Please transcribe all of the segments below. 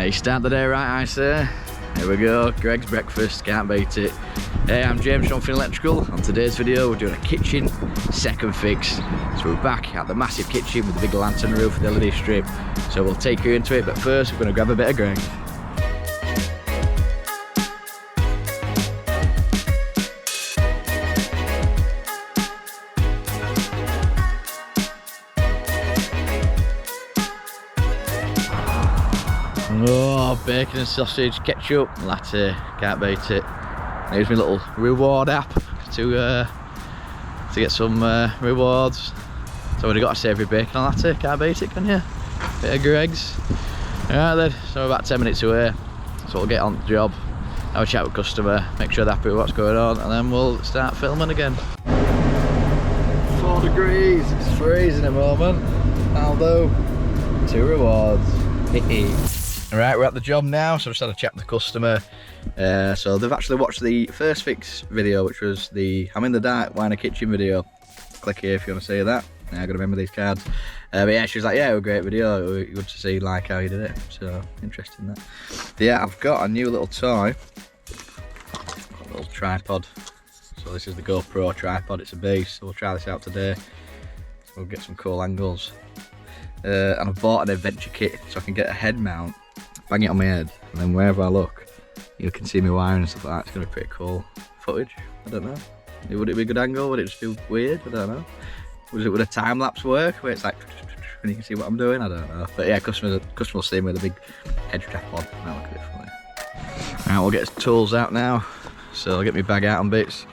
Hey, start the day right, I say. Here we go, Greg's breakfast, can't beat it. Hey, I'm James from Finney Electrical. On today's video, we're doing a kitchen second fix. So we're back at the massive kitchen with the big lantern roof with the LED strip. So we'll take you into it, but first we're going to grab a bit of Greg. Oh, bacon and sausage, ketchup, latte, can't beat it. I use my little reward app to get some rewards. So I've got a savoury bacon and latte, can't beat it, can you? Bit of Greg's. Alright then, so we're about 10 minutes away. So we'll get on the job, have a chat with customer, make sure they're happy with what's going on, and then we'll start filming again. 4 degrees, it's freezing at the moment. Although, 2 rewards. Alright, we're at the job now, so I just had a chat with the customer. So they've actually watched the first fix video, which was the I'm in the dark, why in a kitchen video. Click here if you want to see that. Yeah, I gotta remember these cards. But yeah, she was like, yeah, it was a great video. It was good to see like how you did it. So interesting that. But yeah, I've got a new little toy, a little tripod. So this is the GoPro tripod. It's a beast. So we'll try this out today. So we'll get some cool angles. And I've bought an adventure kit so I can get a head mount, bang it on my head, and then wherever I look, you can see me wiring and stuff like that. It's going to be pretty cool footage. I don't know. Would it be a good angle? Would it just feel weird? I don't know. Would a time lapse work where it's like, and you can see what I'm doing? I don't know. But yeah, customer will see me with a big head tripod. That'll look a bit funny. Right, we'll get his tools out now. So I'll get my bag out and bits.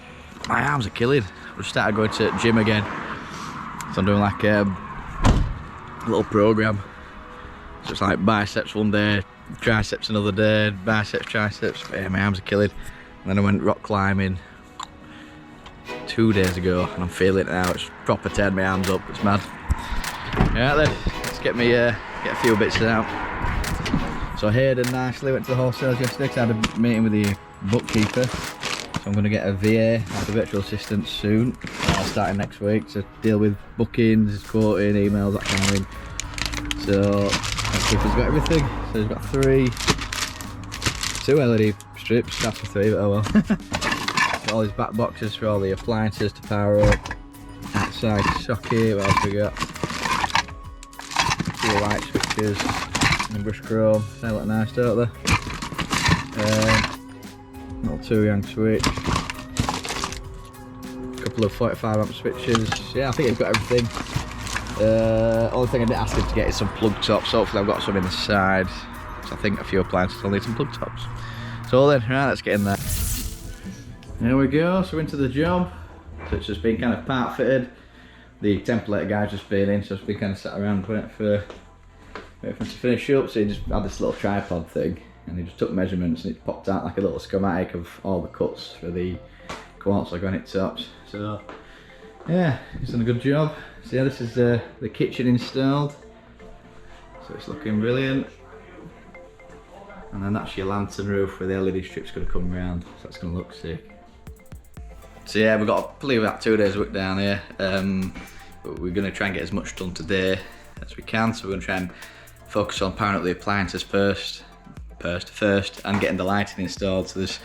My arms are killing. I've started going to gym again. So I'm doing like a little program. So it's like biceps one day, triceps another day, biceps, triceps. But yeah, my arms are killing. And then I went rock climbing 2 days ago, and I'm feeling it now. It's proper tearing my arms up. It's mad. Yeah, then let's get me get a few bits out. So I heard and nicely went to the wholesalers yesterday because I had a meeting with the bookkeeper. So I'm going to get a VA, like a virtual assistant, soon. Starting next week to deal with bookings, quoting, emails, that kind of thing. So he's got everything. So he's got 2 LED strips. That's for 3, but oh well. Got all his back boxes for all the appliances to power up. Outside socket. What else we got? 2 light switches and brush chrome. They look nice, don't they? Little 2-yang switch. Couple of 45 amp switches. Yeah, I think he's got everything. Only thing I didn't ask him to get is some plug tops. Hopefully I've got some in the side. So I think a few appliances will need some plug tops. So then, right, let's get in there. There we go, so into the job. So it's just been kind of part fitted. The templator guy's just been in, so it's been kind of sat around waiting for him to finish up. So he just had this little tripod thing, and he just took measurements, and it popped out like a little schematic of all the cuts for the quartz or granite tops. So yeah, he's done a good job. So yeah, this is the kitchen installed. So it's looking brilliant. And then that's your lantern roof where the LED strip's going to come around. So that's going to look sick. So yeah, we've got probably about 2 days work down here. But we're going to try and get as much done today as we can. So we're going to try and focus on powering up the appliances first, and getting the lighting installed. So there's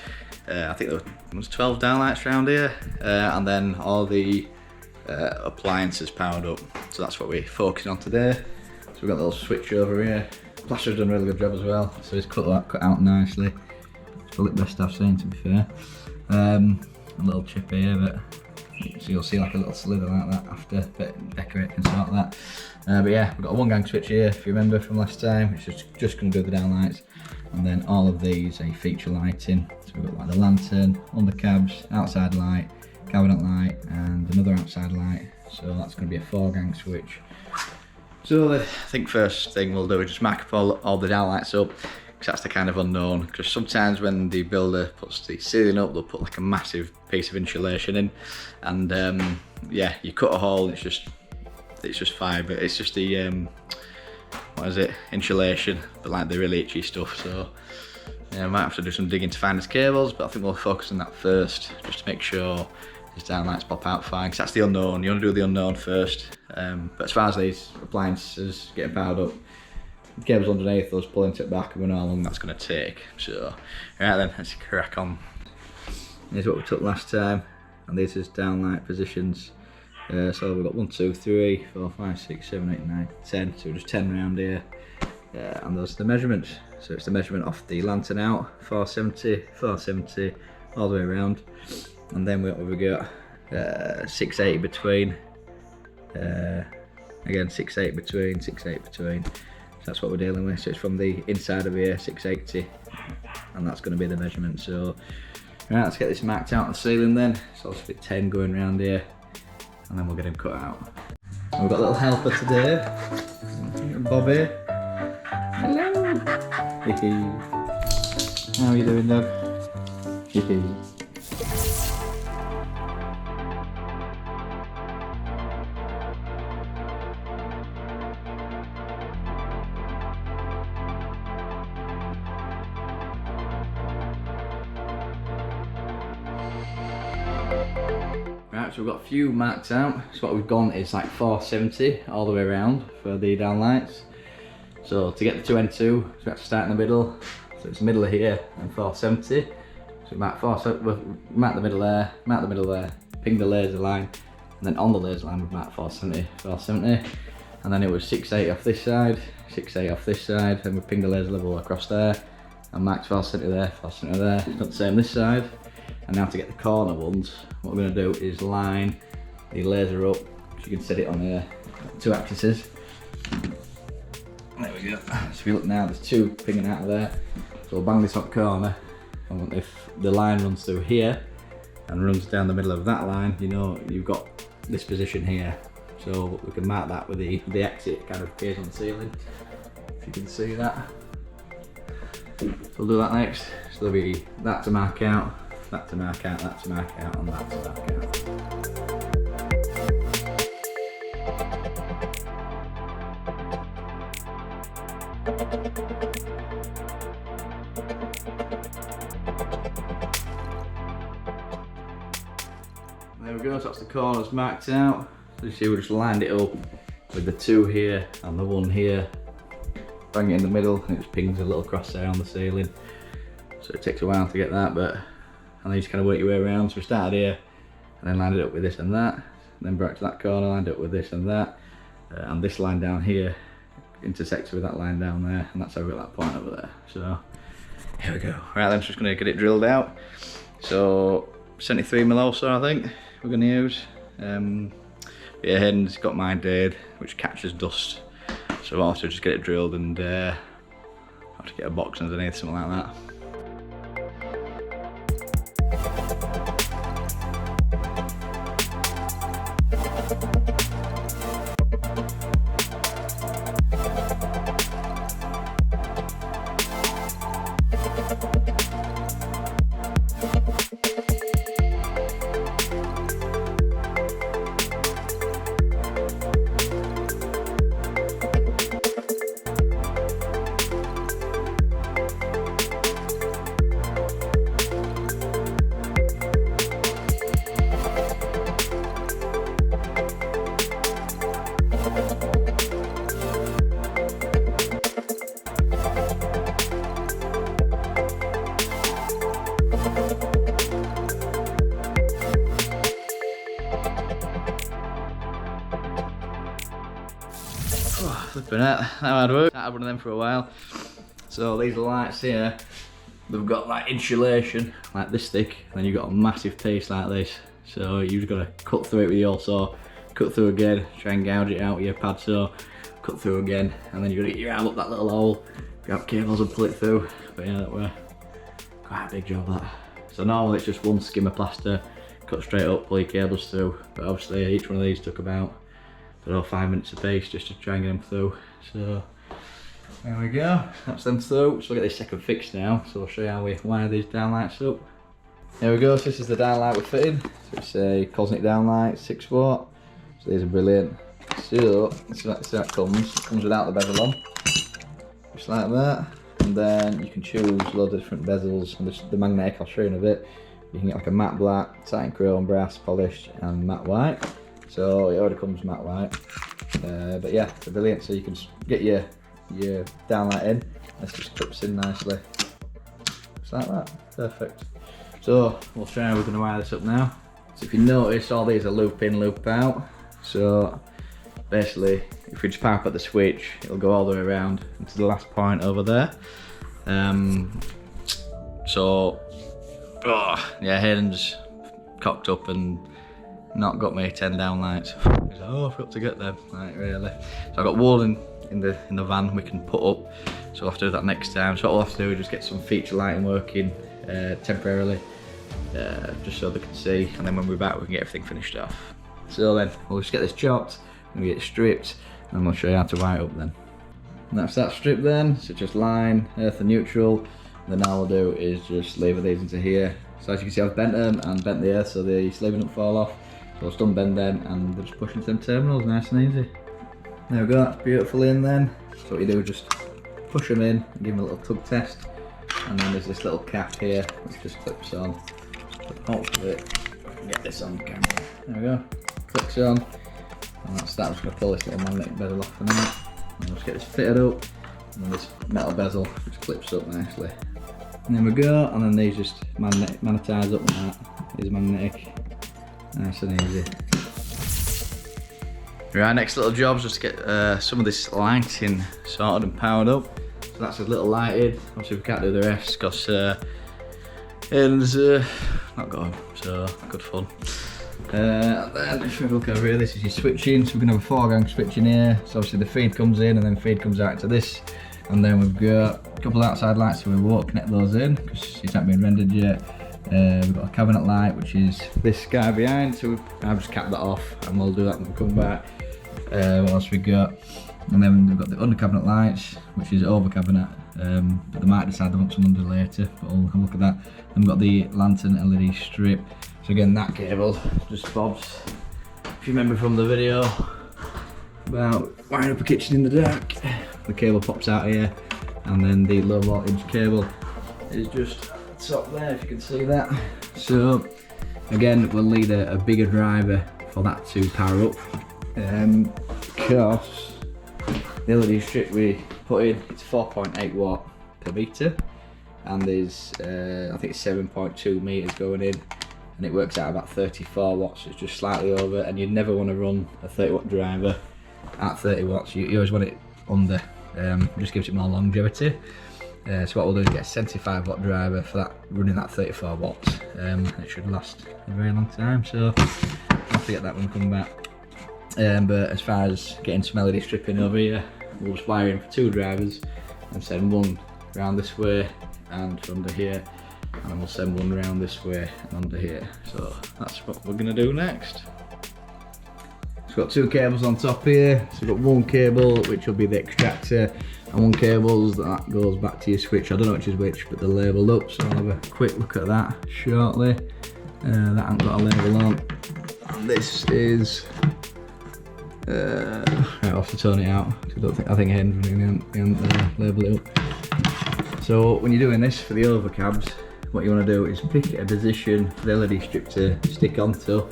I think there was 12 downlights around here, and then all the appliances powered up. So that's what we're focusing on today. So we've got a little switch over here. Plaster's done a really good job as well. So he's cut that out nicely. It's probably the best I've seen, to be fair. A little chip here, but so you'll see like a little slither like that after, but decorate can sort that. But yeah, we've got a 1-gang switch here, if you remember from last time, which is just going to do the downlights. And then all of these are feature lighting. So we've got like the lantern, undercabs, outside light, cabinet light, and another outside light. So that's going to be a 4-gang switch. So I think first thing we'll do is just mark up all the downlights up, because that's the kind of unknown. Because sometimes when the builder puts the ceiling up, they'll put like a massive piece of insulation in, and yeah, you cut a hole and it's just fibre. It's just the what is it, insulation, but like the really itchy stuff. So yeah, I might have to do some digging to find his cables, but I think we'll focus on that first, just to make sure his downlights pop out fine, because that's the unknown. You want to do the unknown first. But as far as these appliances getting powered up, cable's underneath us, pulling it back, and we know how long that's going to take. So, right then, let's crack on. Here's what we took last time, and this is downlight positions. So we've got 1, 2, 3, 4, 5, 6, 7, 8, 9, 10. So just 10 around here, and those are the measurements. So it's the measurement off the lantern out, 470, 470, all the way around, and then what we've got 680 between. Again, 680 between, 680 between. So that's what we're dealing with. So it's from the inside of here, 680, and that's going to be the measurement. So right, let's get this marked out on the ceiling then. So I'll fit 10 going around here, and then we'll get him cut out. And we've got a little helper today, Bobby. Hello. How are you doing, dog? Right, so we've got a few marked out. So what we've gone is like 470 all the way around for the downlights. So to get the 2 and 2, we have to start in the middle. So it's the middle of here and 470. So we mark the middle there, ping the laser line, and then on the laser line we've marked 470. And then it was 680 off this side, 680 off this side, and we pinged the laser level across there, and marked 470 there, 470 there. Not the same this side. And now to get the corner ones, what we're going to do is line the laser up, so you can set it on here, 2 axes. There we go. So if you look now, there's 2 pinging out of there. So we'll bang this up corner, and if the line runs through here and runs down the middle of that line, you know you've got this position here. So we can mark that with the exit kind of appears on the ceiling, if you can see that. So we'll do that next. So there'll be that to mark out, that to mark out, that to mark out, and that to mark out. There we go, so that's the corners marked out. So you see we just lined it up with the 2 here and the 1 here. Bang it in the middle, and it just pings a little crosshair on the ceiling. So it takes a while to get that, but and then you just kind of work your way around. So we started here and then lined it up with this and that. And then back to that corner, lined it up with this and that. And this line down here intersects with that line down there, and that's how we got that point over there. So here we go. Right then, just going to get it drilled out. So 73mm also, I think we're going to use. Yeah, Hayden's got my dade, which catches dust. So I'll also just get it drilled and have to get a box underneath, something like that. Flipping out, that hard work. I've running them for a while. So these lights here, they've got like insulation, like this thick, and then you've got a massive piece like this. So you've got to cut through it with your saw, cut through again, try and gouge it out with your pad saw, cut through again, and then you've got to get your arm up that little hole, grab cables and pull it through. But yeah, that were quite a big job that. So normally it's just one skim of plaster, cut straight up, pull your cables through. But obviously each one of these took about 5 minutes a piece just to try and get them through. So there we go, that's them through. So we'll get this second fixed now, so I'll show you how we wire these downlights up. There we go, so this is the downlight we're fitting. So it's a CONNET downlight, 6 watt. So these are brilliant. So this is how it comes. It comes without the bezel on, just like that. And then you can choose loads of different bezels, and the magnetic I'll show you in a bit. You can get like a matte black, satin chrome, brass, polished, and matte white. So it already comes matte white, but yeah, they're brilliant. So you can just get your your downlight in. This just clips in nicely. Just like that. Perfect. So we're going to wire this up now. So if you notice, all these are loop in, loop out. So basically, if we just power up at the switch, it'll go all the way around into the last point over there. Yeah, Hayden's cocked up and not got me 10 downlights. He's like, oh, I forgot to get them. Like, really? So I got wool in the van we can put up. So we'll have to do that next time. So what we'll have to do is just get some feature lighting working temporarily, just so they can see. And then when we're back, we can get everything finished off. So then we'll just get this chopped, and get it stripped, and we'll show you how to wire it up then. And that's that strip then. So just line, earth and neutral. And then all we'll do is just lever these into here. So as you can see, I've bent them and bent the earth so the sleeving don't fall off. So I'll just unbend them and they'll just push into them terminals, nice and easy. There we go, that's beautiful in then. So what you do is just push them in and give them a little tug test. And then there's this little cap here which just clips on. Hopefully I can get this on camera. There we go, clicks on. And that's that. I'm just going to pull this little magnetic bezel off for now. And we'll just get this fitted up. And then this metal bezel which clips up nicely. And there we go, and then these just magnetise up like that. These are magnetic. Nice and easy. Right, next little job is just to get some of this lighting sorted and powered up. So that's a little lighted. Obviously we can't do the rest because Aiden's not got them, so good fun. Then if you look over here, this is your switching. So we're going to have a 4-gang switch in here. So obviously the feed comes in and then feed comes out to this. And then we've got a couple of outside lights, so we won't connect those in because it's not been rendered yet. We've got a cabinet light, which is this guy behind, so I've just capped that off and we'll do that when we come back. What else we got? And then we've got the under cabinet lights, which is over cabinet, but they might decide they want some under later, but we'll have a look at that. Then we've got the lantern LED strip. So again, that cable just bobs. If you remember from the video about wiring up a kitchen in the dark, the cable pops out here, and then the low voltage cable is just top there, if you can see that. So again, we'll need a bigger driver for that to power up, because the LED strip we put in, it's 4.8 watt per meter, and there's I think it's 7.2 meters going in, and it works out about 34 watts. It's just slightly over, and you'd never want to run a 30 watt driver at 30 watts. You always want it under. Just gives it more longevity. So what we'll do is get a 75 watt driver for that, running that 34 watts. It should last a very long time, so I'll have to get that when we come back. But as far as getting some LED stripping over here, we'll just wire in for 2 drivers and send one round this way and under here, and then we'll send one round this way and under here. So that's what we're going to do next. We've got 2 cables on top here. So we've got one cable which will be the extractor, and one cable that goes back to your switch. I don't know which is which, but they're labelled up, so I'll have a quick look at that shortly. That hasn't got a label on. And this is right, I'll have to turn it out. I think Hayden's didn't label it up. So when you're doing this for the overcabs, what you want to do is pick a position for the LED strip to stick onto,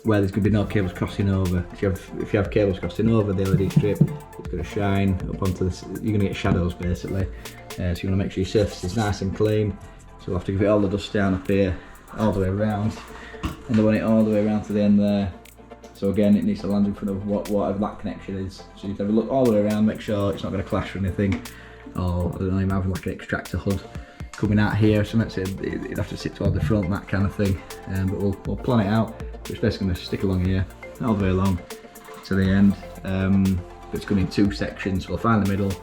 where there's going to be no cables crossing over. If you have cables crossing over the LED strip, it's going to shine up onto this. You're going to get shadows basically. So you want to make sure your surface is nice and clean. So we'll have to give it all the dust down up here, all the way around, and they want it all the way around to the end there. So again, it needs to land in front of whatever that connection is. So you have to have a look all the way around, make sure it's not going to clash or anything. Or I don't know, you might have like an extractor hood coming out here, so it'd have to sit toward the front, that kind of thing. But we'll plan it out. It's basically going to stick along here, all the way along to the end. But it's going in 2 sections. We'll find the middle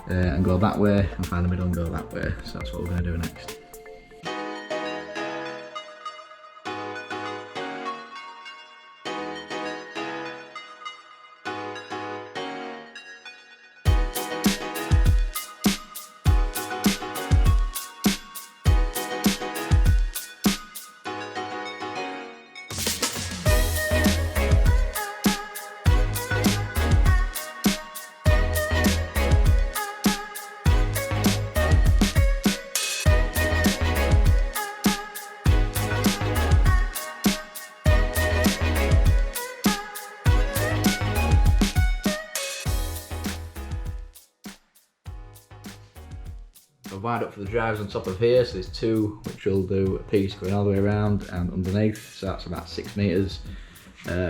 and go that way, and find the middle and go that way. So that's what we're going to do next. I've wired up for the drivers on top of here, so there's two which will do a piece going all the way around and underneath, so that's about 6 meters,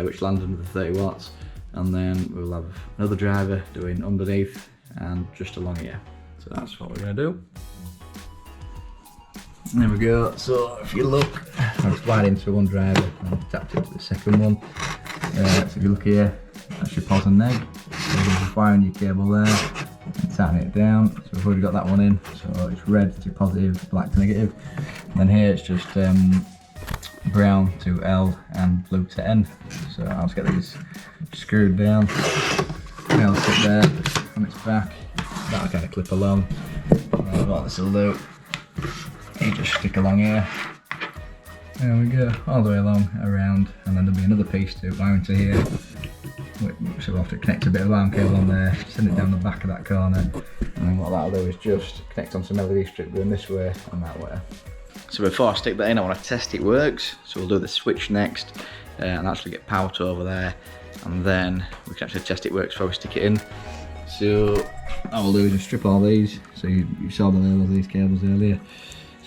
which lands under the 30 watts. And then we'll have another driver doing underneath and just along here. So that's what we're going to do. And there we go. So if you look, I've just wired into one driver and tapped into the second one. So if you look here, that's your pos and neg. So you're just wiring your cable there and tightening it down. So we've already got that one in. So it's red to positive, black to negative. And then here it's just brown to L and blue to N. So I'll just get these screwed down. I'll sit there on its back. That'll kind of clip along. What this will do, you just stick along here. There we go, all the way along, around, and then there'll be another piece to wire into here. So we'll have to connect a bit of alarm cable on there, send it down the back of that corner, and then what that'll do is just connect on some LED strip going this way and that way. So before I stick that in, I want to test it works. So we'll do the switch next and actually get power to over there, and then we can actually test it works before we stick it in. So what we'll do is just strip all these. So you saw the labels of these cables earlier.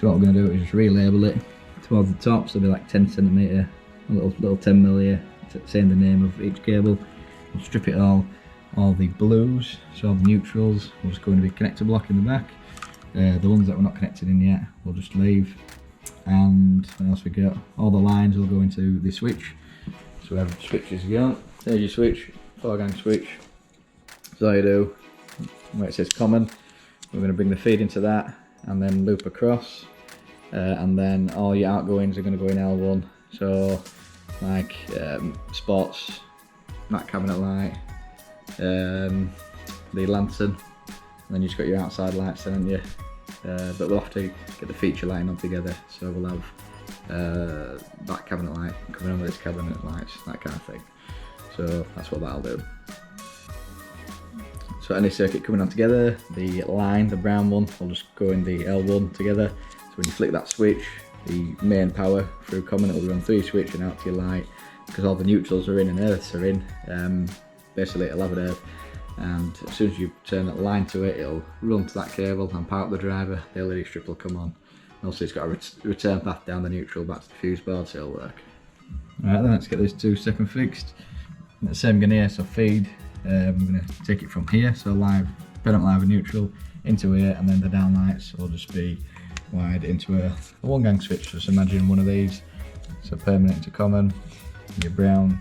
So what we're going to do is just relabel it towards the top, so it'll be like 10 centimetre, a little 10 mil here, saying the name of each cable. We'll strip it all the blues, so all the neutrals, we're just going to be connector block in the back. The ones that we're not connected in yet, we'll just leave. And what else we got? All the lines will go into the switch. So wherever the switch is going, there's your switch, 4-gang switch. So all you do, where it says common, we're going to bring the feed into that and then loop across. And then all your outgoings are going to go in L1. So like spots, that cabinet light, the lantern, and then you've just got your outside lights then, haven't you? But we'll have to get the feature lighting on together, so we'll have that cabinet light coming on with this cabinet lights, that kind of thing. So that's what that'll do. So any circuit coming on together, the line, the brown one, will just go in the L1 together. So when you flick that switch, the main power through common, it'll run through your switch and out to your light, because all the neutrals are in and earths are in. Basically it'll have an earth, and as soon as you turn that line to it, it'll run to that cable and power up the driver. The LED strip will come on. And also it's got a return path down the neutral back to the fuse board, so it'll work. Alright then, let's get these two second fixed. And the same again here, so feed, I'm going to take it from here, so live, permanent live and neutral, into here, and then the down lights will just be wired into a 1-gang switch. Just imagine one of these, so permanent into common, your brown,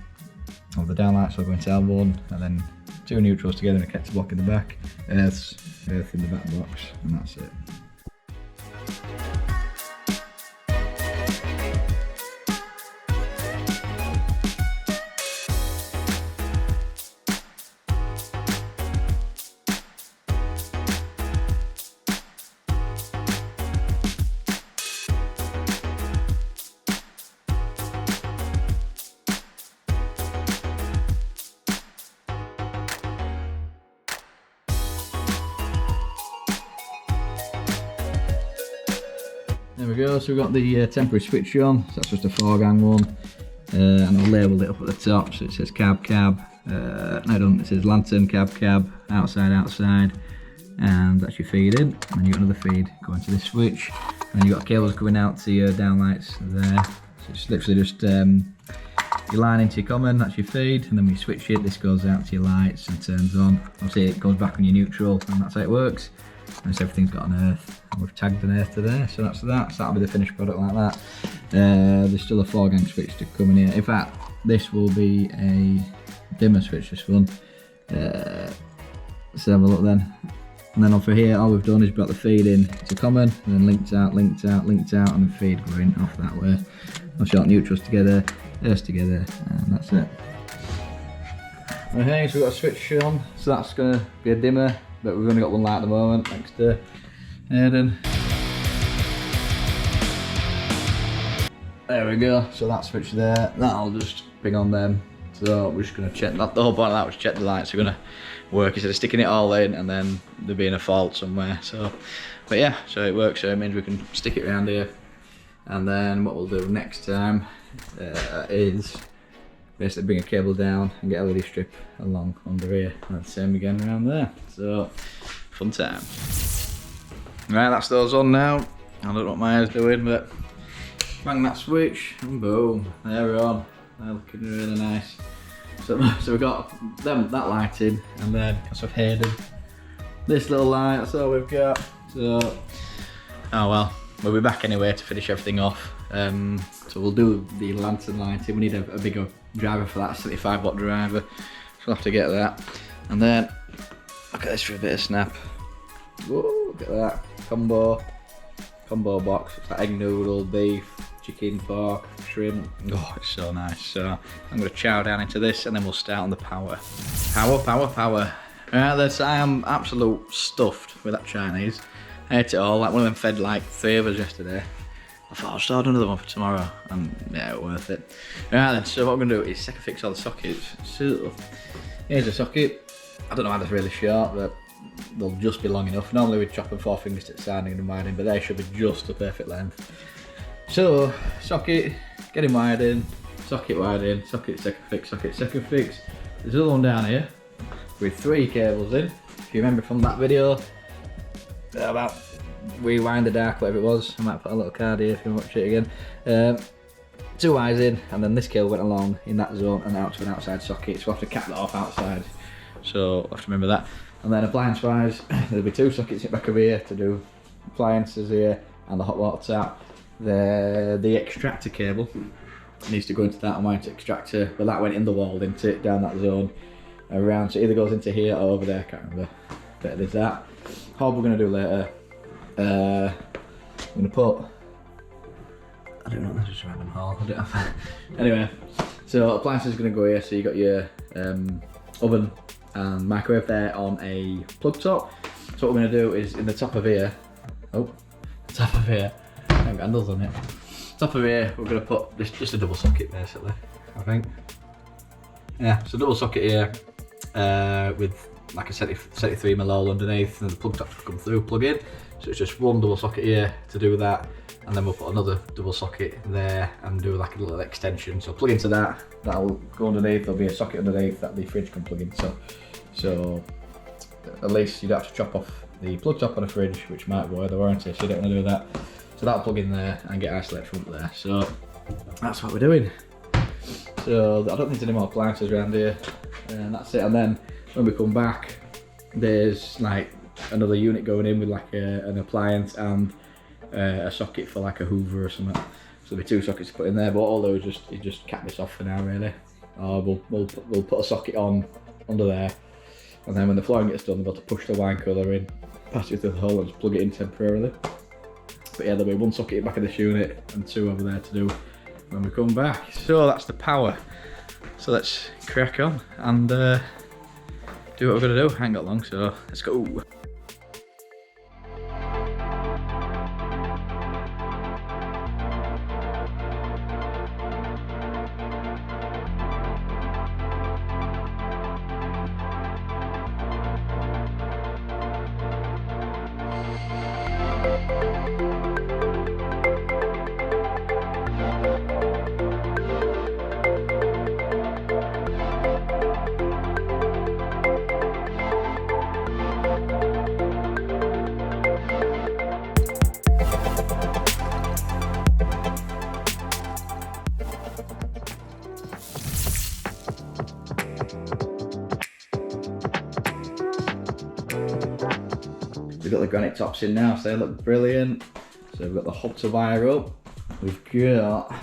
all the down lights will go into L1, and then two neutrals together and a connector block in the back, earth in the back box, and that's it. There we go, so we've got the temporary switch on, so that's just a 4-gang one, and I've labelled it up at the top, so it says cab, no it doesn't, it says lantern, cab, outside, and that's your feed in, and then you've got another feed going to this switch, and then you've got cables going out to your downlights there, so it's literally just your line into your common, that's your feed, and then when you switch it, this goes out to your lights and turns on. Obviously it goes back on your neutral, and that's how it works. And so everything's got an earth, and we've tagged an earth to there, so that's that. So that'll be the finished product like that. There's still a 4-gang switch to come in here. In fact, this will be a dimmer switch, this one. Let's have a look then. And then off of here, all we've done is brought the feed in to common, and then linked out, and then feed going off that way. I'll short neutrals together, earths together, and that's it. Okay, so we've got a switch on, so that's going to be a dimmer. But we've only got one light at the moment, thanks to Aiden. There we go, so that switch there, that'll just bring on them. So we're just going to check, the whole point of that was check the lights are going to work instead of sticking it all in and then there being a fault somewhere. So, but yeah, so it works, so it means we can stick it around here. And then what we'll do next time is basically bring a cable down and get a LED strip along under here, and the same again around there. So, fun time. Right, that's those on now. I don't know what my hair's doing, but bang that switch and boom, there we're on. They're looking really nice. So we've got that lighting, and then because I've hated this little light, that's all we've got. So, oh well, we'll be back anyway to finish everything off. So we'll do the lantern lighting. We need a bigger driver for that, 75 watt driver. So we'll have to get that. And then, look at this for a bit of snap. Whoa, look at that. Combo box. It's like egg noodle, beef, chicken, pork, shrimp. Oh, it's so nice. So I'm going to chow down into this and then we'll start on the power. Power. Right, I am absolute stuffed with that Chinese. I ate it all. Like one of them fed like 3 of us yesterday. I thought I'll start another one for tomorrow, and yeah, worth it. Right then, so what I'm going to do is second fix all the sockets. So here's a socket. I don't know why they're really short, but they'll just be long enough. Normally we chop them 4 fingers to the side and wind in, but they should be just the perfect length. So socket, get him wired in, socket wired in, socket second fix. There's another one down here with 3 cables in. If you remember from that video about rewind the dark, whatever it was, I might put a little card here if you want to watch it again. 2 wires in, and then this cable went along in that zone and out to an outside socket, so we'll have to cap that off outside. So I'll have to remember that. And then appliance wise, there'll be 2 sockets in the back of here to do appliances here and the hot water tap. The extractor cable needs to go into that and wire to extractor, but that went in the wall, didn't it, down that zone around, so it either goes into here or over there, I can't remember. But there's that. Hob we're going to do later. I'm going to put, I don't know, that's just a random hole. Anyway, so appliances are going to go here, so you got your oven and microwave there on a plug top. So what we're going to do is in the top of here, handles on it. Top of here, we're going to put this, just a double socket basically, I think. Yeah, so double socket here with like a 73mm hole underneath, and the plug top will come through, plug in. So it's just one double socket here to do that, and then we'll put another double socket there and do like a little extension. So plug into that, that'll go underneath, there'll be a socket underneath that the fridge can plug in. So at least you don't have to chop off the plug top on a fridge, which might void the warranty, so you don't want to do that. So that'll plug in there and get isolate from up there. So that's what we're doing. So I don't think there's any more appliances around here, and that's it. And then when we come back, there's like another unit going in with like an appliance and a socket for like a hoover or something. So there'll be 2 sockets to put in there, but all those is just cap this off for now really. Or we'll put a socket on under there, and then when the flooring gets done, we'll be able to push the wine cooler in, pass it through the hole and just plug it in temporarily. But yeah, there'll be 1 socket back of this unit and 2 over there to do when we come back. So that's the power. So let's crack on and do what we're gonna do. I ain't got long, so let's go. We've got the granite tops in now, so they look brilliant. So we've got the hob to wire up. We've got,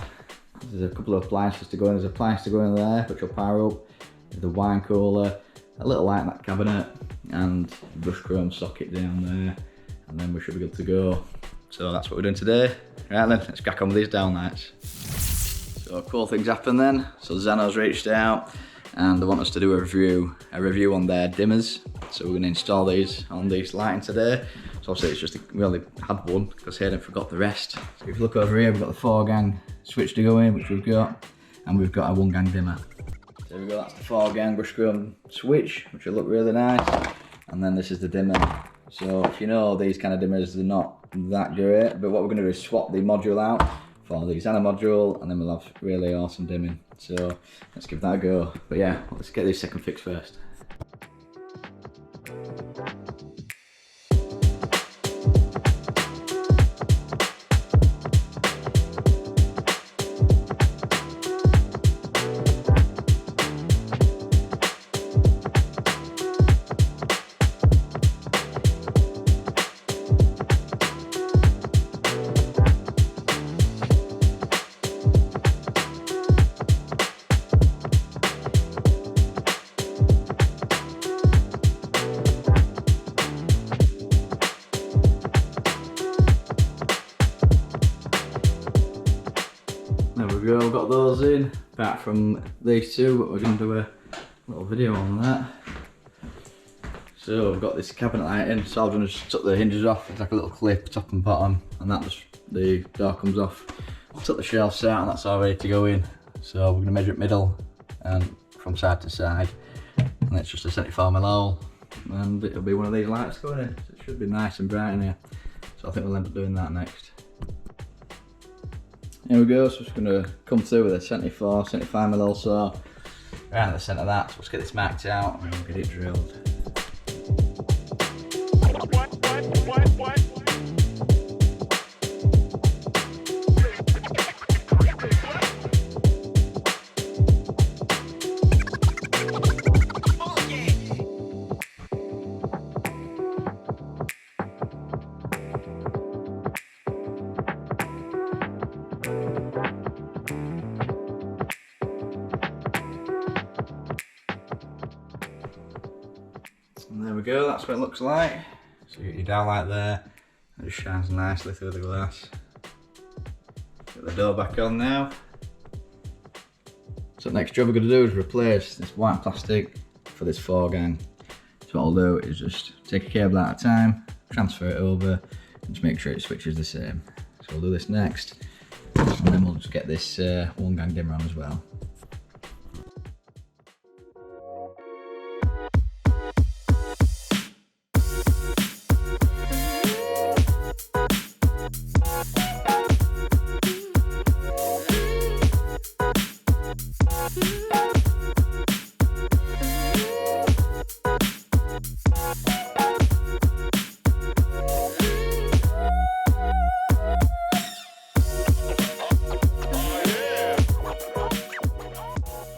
there's a couple of appliances to go in. There's an appliance to go in there, which will power up. There's the wine cooler, a little light in that cabinet, and brush chrome socket down there. And then we should be good to go. So that's what we're doing today. Right then, let's crack on with these down lights. So cool things happen then. So Zano's reached out and they want us to do a review on their dimmers. So we're going to install these on these lighting today. So obviously it's just, we only had one because Hayden forgot the rest. So if you look over here, we've got the 4-gang switch to go in, which we've got, and we've got a 1-gang dimmer. So there we go, that's the 4-gang brush chrome switch, which will look really nice. And then this is the dimmer. So if you know these kind of dimmers, they're not that great, but what we're going to do is swap the module out for the Xana module, and then we'll have really awesome dimming. So let's give that a go. But yeah, let's get this second fix first. apart from these two, but we're going to do a little video on that. So we've got this cabinet light in, so I've done just took the hinges off. It's like a little clip, top and bottom, and that just, the door comes off. Took the shelves out and that's all ready to go in. So we're going to measure it middle and from side to side. And it's just a 74mm hole. And it'll be one of these lights going in. So it should be nice and bright in here. So I think we'll end up doing that next. Here we go, so it's going to come through with a 75mm hole saw. Right in the centre of that, so let's get this marked out and we'll get it drilled. And there we go, that's what it looks like. So you get your downlight there, it just shines nicely through the glass. Get the door back on now. So the next job we're going to do is replace this white plastic for this 4-gang. So what I'll do is just take a cable out at a time, transfer it over, and just make sure it switches the same. So we'll do this next, and then we'll just get this 1-gang dimmer on as well.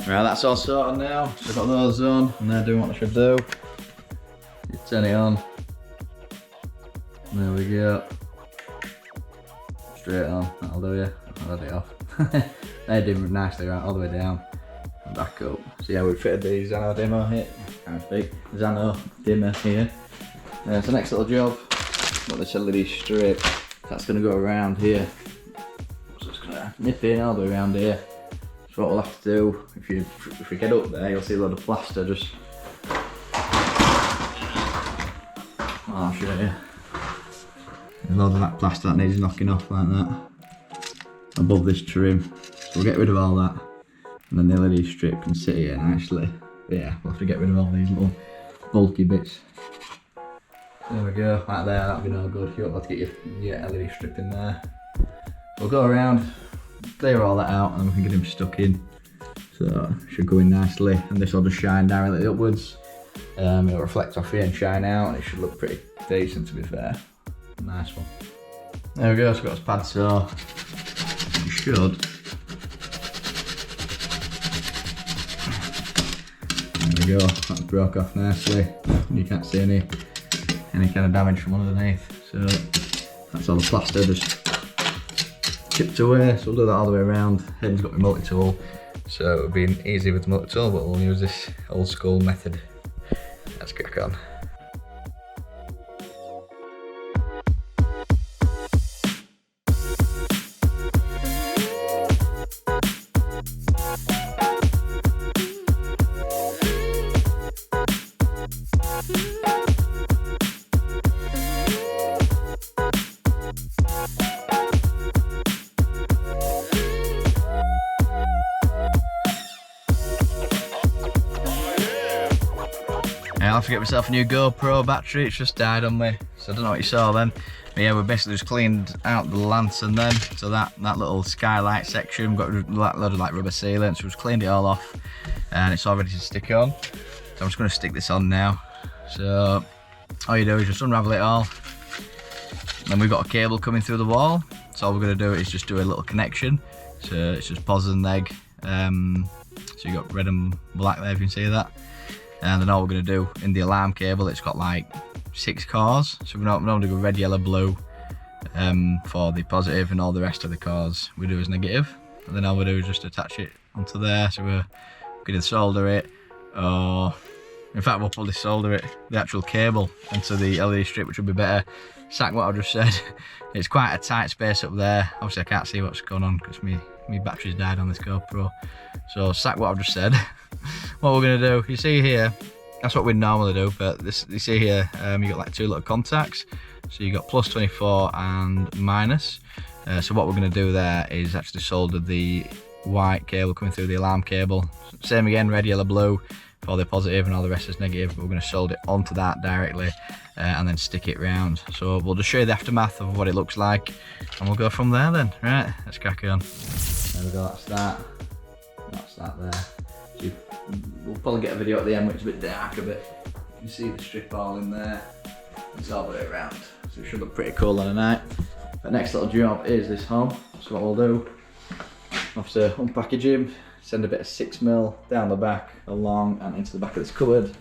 Right, that's all sorted now. So I've got those on and they're doing what they should do. You turn it on. There we go. Straight on, that'll do you. I'll let it off. They're dimmed nicely right all the way down and back up. So yeah, we've fitted the Xano dimmer here. Can't speak. Xano dimmer here. So next little job, got this LED strip. That's going to go around here. So it's going to nip in all the way around here. So what we'll have to do, if we get up there, you'll see a lot of plaster just... I'll show you. There's a lot of that plaster that needs knocking off like that. Above this trim. So we'll get rid of all that. And then the LED strip can sit here nicely. But yeah, we'll have to get rid of all these little bulky bits. There we go, like there, that'll be no good. You'll have to get your LED strip in there. We'll go around, clear all that out, and then we can get him stuck in. So it should go in nicely, and this will just shine directly upwards. It'll reflect off here and shine out, and it should look pretty decent, to be fair. Nice one. There we go, so we've got this pad saw. You should. There we go, that broke off nicely. You can't see any kind of damage from underneath. So that's all the plaster just chipped away. So we'll do that all the way around. Hayden's got my multi-tool, so it'll be easy with the multi-tool, but we'll use this old school method. Let's crack on. I'll have to get myself a new GoPro battery, it's just died on me, so I don't know what you saw then. But yeah, we basically just cleaned out the lantern then, so that little skylight section, got a load of like rubber sealant, so we just cleaned it all off, and it's all ready to stick on. So I'm just going to stick this on now. So all you do is just unravel it all, and then we've got a cable coming through the wall, so all we're going to do is just do a little connection. So it's just pos and neg, so you got red and black there if you can see that. And then all we're going to do in the alarm cable, it's got like 6 cores, so we're not going to go red, yellow, blue for the positive, and all the rest of the cores we do as negative. And then all we do is just attach it onto there, so we're going to solder it, or in fact we'll probably solder it, the actual cable, into the LED strip, which would be better. Sack what I just said. It's quite a tight space up there. Obviously I can't see what's going on because my My battery's died on this GoPro. So sack what I've just said. What we're gonna do, you see here, that's what we normally do, but this, you see here, you got like 2 little contacts. So you got plus 24 and minus. So what we're gonna do there is actually solder the white cable coming through the alarm cable. Same again, red, yellow, blue for the positive and all the rest is negative. But we're gonna solder it onto that directly and then stick it round. So we'll just show you the aftermath of what it looks like and we'll go from there then. Right, let's crack on. There we go, that's that. That's that there. So we'll probably get a video at the end which is a bit dark a bit. You can see the strip all in there. It's all the way around. So it should look pretty cool on a night. The next little job is this hob. So what we'll do, we'll have to unpackage him, send a bit of 6mm down the back, along and into the back of this cupboard,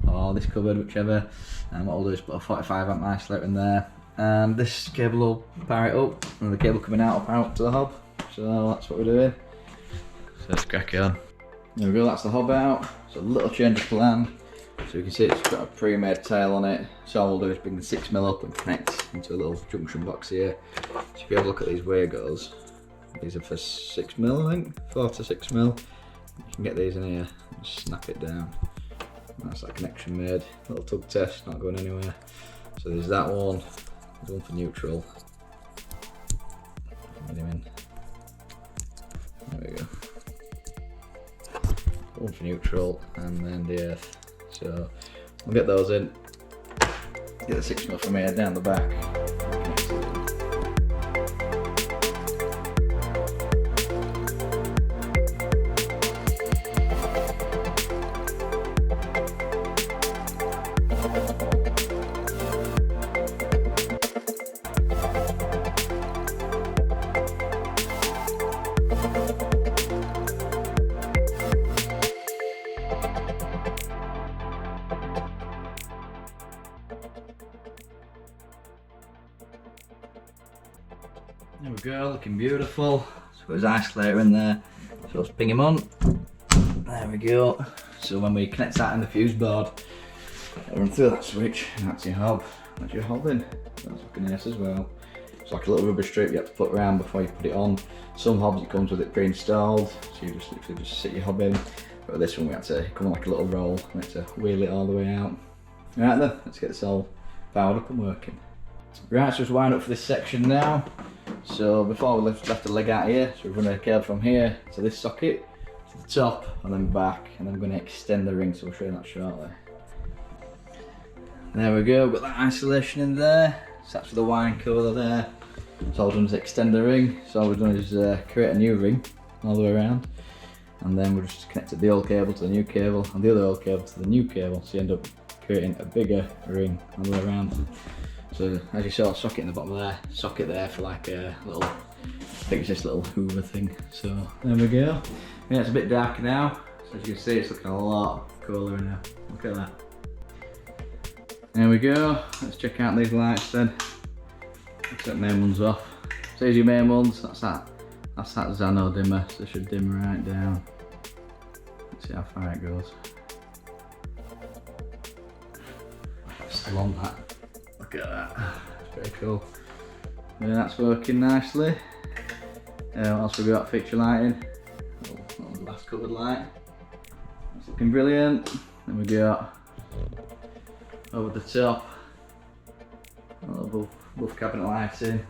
or this cupboard, whichever. And what we'll do is put a 45 amp isolator in there. And this cable will power it up, and the cable coming out will power up to the hob. So that's what we're doing. So let's crack it on. There we go, that's the hob out. So a little change of plan. So you can see it's got a pre-made tail on it. So all we'll do is bring the 6mm up and connect into a little junction box here. So if you have a look at these Wagos, these are for 6mm I think, 4 to 6mm. You can get these in here and snap it down. That's that connection made. Little tug test, not going anywhere. So there's that one. There's one for neutral. Get him in. There we go. One for neutral and then the earth. So we'll get those in. Get the 6mm from here down the back. There we go, looking beautiful. So there's isolator in there. So let's ping him on. There we go. So when we connect that in the fuse board, run through that switch, and that's your hob. That's your hob in. That's looking nice as well. It's like a little rubber strip you have to put around before you put it on. Some hobs it comes with it pre-installed, so you just literally just sit your hob in. But with this one we had to come like a little roll. We had to wheel it all the way out. Right then, let's get this all powered up and working. Right, so just wind up for this section now. So before we left the leg out here, so we've run a cable from here to this socket, to the top and then back, and then we're going to extend the ring, so we'll show you that shortly. There we go, we've got that isolation in there, so that's for the wine cooler there. So all we've done is extend the ring, so all we've done is create a new ring all the way around, and then we've just connected the old cable to the new cable, and the other old cable to the new cable, so you end up creating a bigger ring all the way around. So as you saw, a socket in the bottom of there, socket there for like a little, I think it's this little hoover thing. So there we go. Yeah, it's a bit darker now, so as you can see it's looking a lot cooler now. Look at that. There we go, let's check out these lights then. Let's set main ones off. So here's your main ones, that's that Xano dimmer, so they should dim right down. Let's see how far it goes. Still on that. Look at that, it's pretty cool. Yeah, that's working nicely. What else have we got? Feature lighting. Oh, that was the last covered light. That's looking brilliant. Then we got over the top, above cabinet lighting.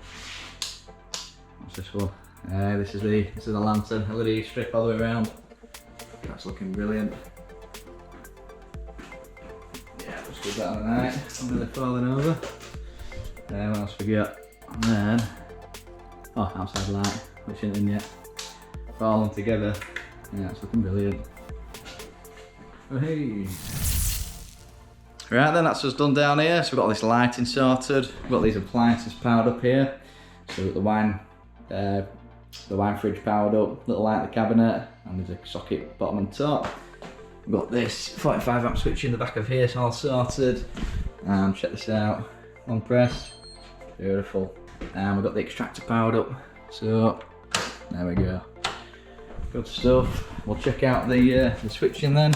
What's this for? This is the lantern, LED strip all the way around. That's looking brilliant. Just do that on the night, I'm really falling over. What else we got? And then, outside light, which isn't in yet. All on together. Yeah, it's looking brilliant. Oh hey! Right then, that's us done down here. So we've got this lighting sorted. We've got these appliances powered up here. So we've got the wine fridge powered up, little light in the cabinet, and there's a socket bottom and top. We've got this 45 amp switch in the back of here, it's all sorted. And check this out, one press, beautiful. And we've got the extractor powered up, so there we go. Good stuff. We'll check out the switching then.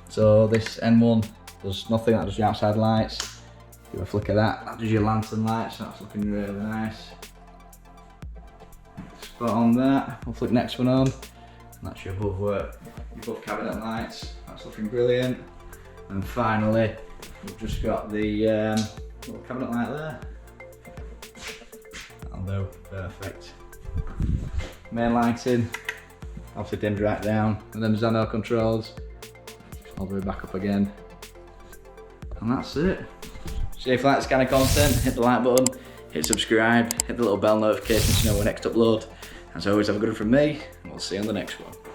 So this N1 does nothing, that does your outside lights. Give a flick of that, that does your lantern lights, so that's looking really nice. spot on that. We'll flick next one on. And that's your above cabinet lights. That's looking brilliant. And finally, we've just got the little cabinet light there. That'll do, perfect. Main lighting, obviously dimmed right down. And then the Zano controls, all the way back up again. And that's it. So if you like this kind of content, hit the like button, hit subscribe, hit the little bell notification so you know when next upload. As always, have a good one from me, and we'll see you on the next one.